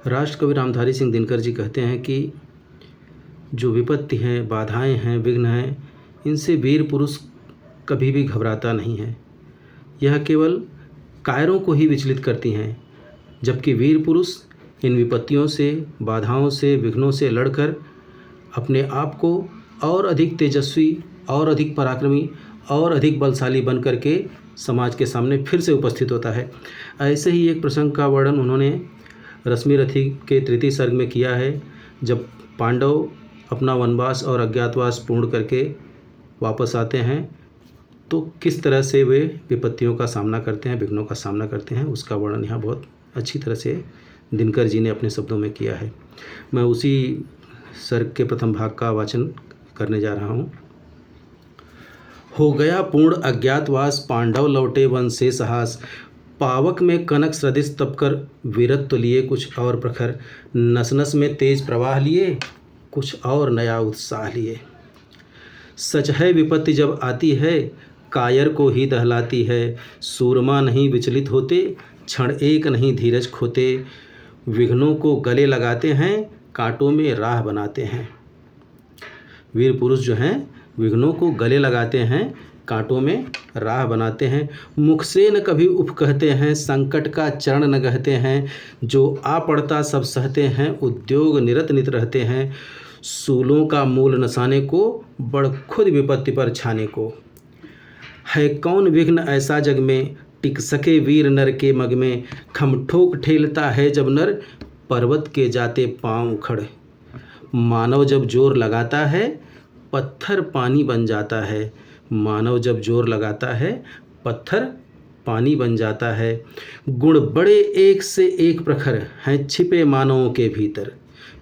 राष्ट्रकवि रामधारी सिंह दिनकर जी कहते हैं कि जो विपत्ति हैं, बाधाएं हैं, विघ्न हैं, इनसे वीर पुरुष कभी भी घबराता नहीं है। यह केवल कायरों को ही विचलित करती हैं, जबकि वीर पुरुष इन विपत्तियों से, बाधाओं से, विघ्नों से लड़कर अपने आप को और अधिक तेजस्वी, और अधिक पराक्रमी, और अधिक बलशाली बन करके समाज के सामने फिर से उपस्थित होता है। ऐसे ही एक प्रसंग का वर्णन उन्होंने रश्मिरथी के तृतीय सर्ग में किया है, जब पांडव अपना वनवास और अज्ञातवास पूर्ण करके वापस आते हैं तो किस तरह से वे विपत्तियों का सामना करते हैं, विघ्नों का सामना करते हैं, उसका वर्णन यहाँ बहुत अच्छी तरह से दिनकर जी ने अपने शब्दों में किया है। मैं उसी सर्ग के प्रथम भाग का वाचन करने जा रहा हूँ। हो गया पूर्ण अज्ञातवास, पांडव लौटे वन से साहस, पावक में कनक सदृश तपकर, वीरत्व लिए कुछ और प्रखर, नस नस में तेज प्रवाह लिए, कुछ और नया उत्साह लिए। सच है विपत्ति जब आती है, कायर को ही दहलाती है, सूरमा नहीं विचलित होते, क्षण एक नहीं धीरज खोते, विघ्नों को गले लगाते हैं, कांटों में राह बनाते हैं। वीर पुरुष जो हैं विघ्नों को गले लगाते हैं, कांटों में राह बनाते हैं। मुख से न कभी उफ कहते हैं, संकट का चरण न गहते हैं, जो आ पड़ता सब सहते हैं, उद्योग निरत नित रहते हैं, सूलों का मूल नसाने को, बड़ खुद विपत्ति पर छाने को। है कौन विघ्न ऐसा जग में, टिक सके वीर नर के मग में, खम ठोक ठेलता है जब नर, पर्वत के जाते पांव उखड़। मानव जब जोर लगाता है, पत्थर पानी बन जाता है, मानव जब जोर लगाता है, पत्थर पानी बन जाता है। गुण बड़े एक से एक प्रखर हैं छिपे मानवों के भीतर,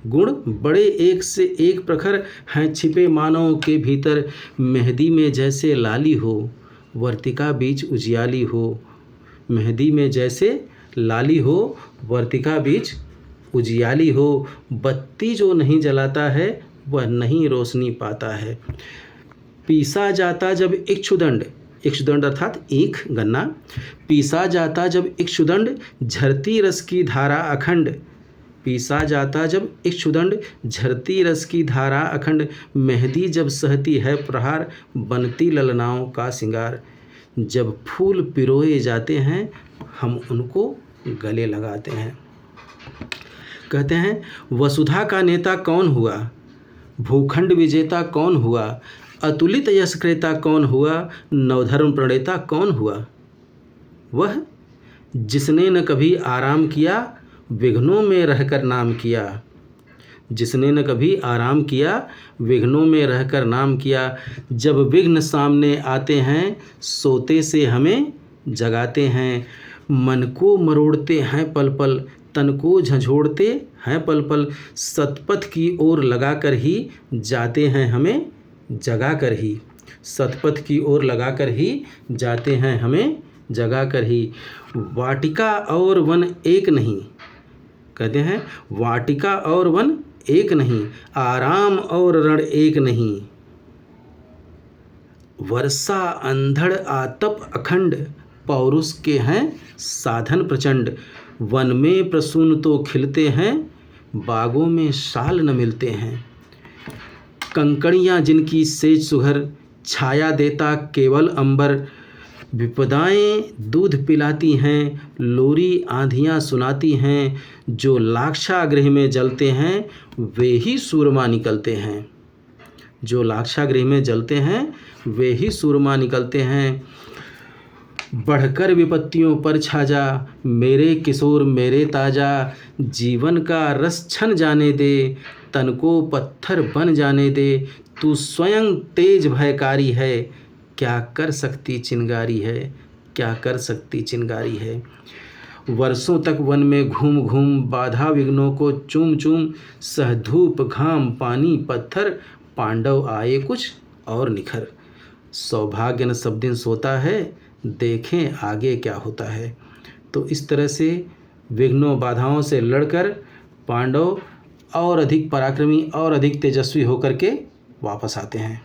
गुण बड़े एक से एक प्रखर हैं छिपे मानवों के भीतर, मेहंदी में जैसे लाली हो, वर्तिका बीच उजियाली हो, मेहंदी में जैसे लाली हो, वर्तिका बीच उजियाली हो, बत्ती जो नहीं जलाता है, वह नहीं रोशनी पाता है। पीसा जाता जब इक्षुदंड, इक्षुदंड अर्थात ईख गन्ना, पीसा जाता जब इक्षुदंड, झरती रस की धारा अखंड, पीसा जाता जब इक्षुदंड, झरती रस की धारा अखंड, मेहंदी जब सहती है प्रहार, बनती ललनाओं का सिंगार। जब फूल पिरोए जाते हैं, हम उनको गले लगाते हैं। कहते हैं वसुधा का नेता कौन हुआ, भूखंड विजेता कौन हुआ, अतुलित यश क्रेता कौन हुआ, नवधर्म प्रणेता कौन हुआ। वह जिसने न कभी आराम किया, विघ्नों में रहकर नाम किया, जिसने न कभी आराम किया, विघ्नों में रहकर नाम किया। जब विघ्न सामने आते हैं, सोते से हमें जगाते हैं, मन को मरोड़ते हैं पल पल, तन को झंझोड़ते हैं पल पल, सतपथ की ओर लगा कर ही जाते हैं हमें जगा कर ही, सतपथ की ओर लगा कर ही जाते हैं हमें जगा कर ही। वाटिका और वन एक नहीं, कहते हैं वाटिका और वन एक नहीं, आराम और रण एक नहीं, वर्षा अंधड़ आतप अखंड, पौरुष के हैं साधन प्रचंड। वन में प्रसून तो खिलते हैं, बागों में शाल न मिलते हैं। कंकड़ियाँ जिनकी सेज सुघर, छाया देता केवल अंबर, विपदाएं दूध पिलाती हैं, लोरी आंधियाँ सुनाती हैं, जो लाक्षागृह में जलते हैं, वे ही सूरमा निकलते हैं, जो लाक्षागृह में जलते हैं, वे ही सूरमा निकलते हैं। बढ़कर विपत्तियों पर छा जा, मेरे किशोर मेरे ताजा, जीवन का रस छन जाने दे, तन को पत्थर बन जाने दे, तू स्वयं तेज भयकारी है, क्या कर सकती चिंगारी है, क्या कर सकती चिंगारी है। वर्षों तक वन में घूम घूम, बाधा विघ्नों को चूम चूम, सह धूप घाम पानी पत्थर, पांडव आए कुछ और निखर। सौभाग्य न सब दिन सोता है, देखें आगे क्या होता है। तो इस तरह से विघ्नों बाधाओं से लड़कर पांडव और अधिक पराक्रमी और अधिक तेजस्वी होकर के वापस आते हैं।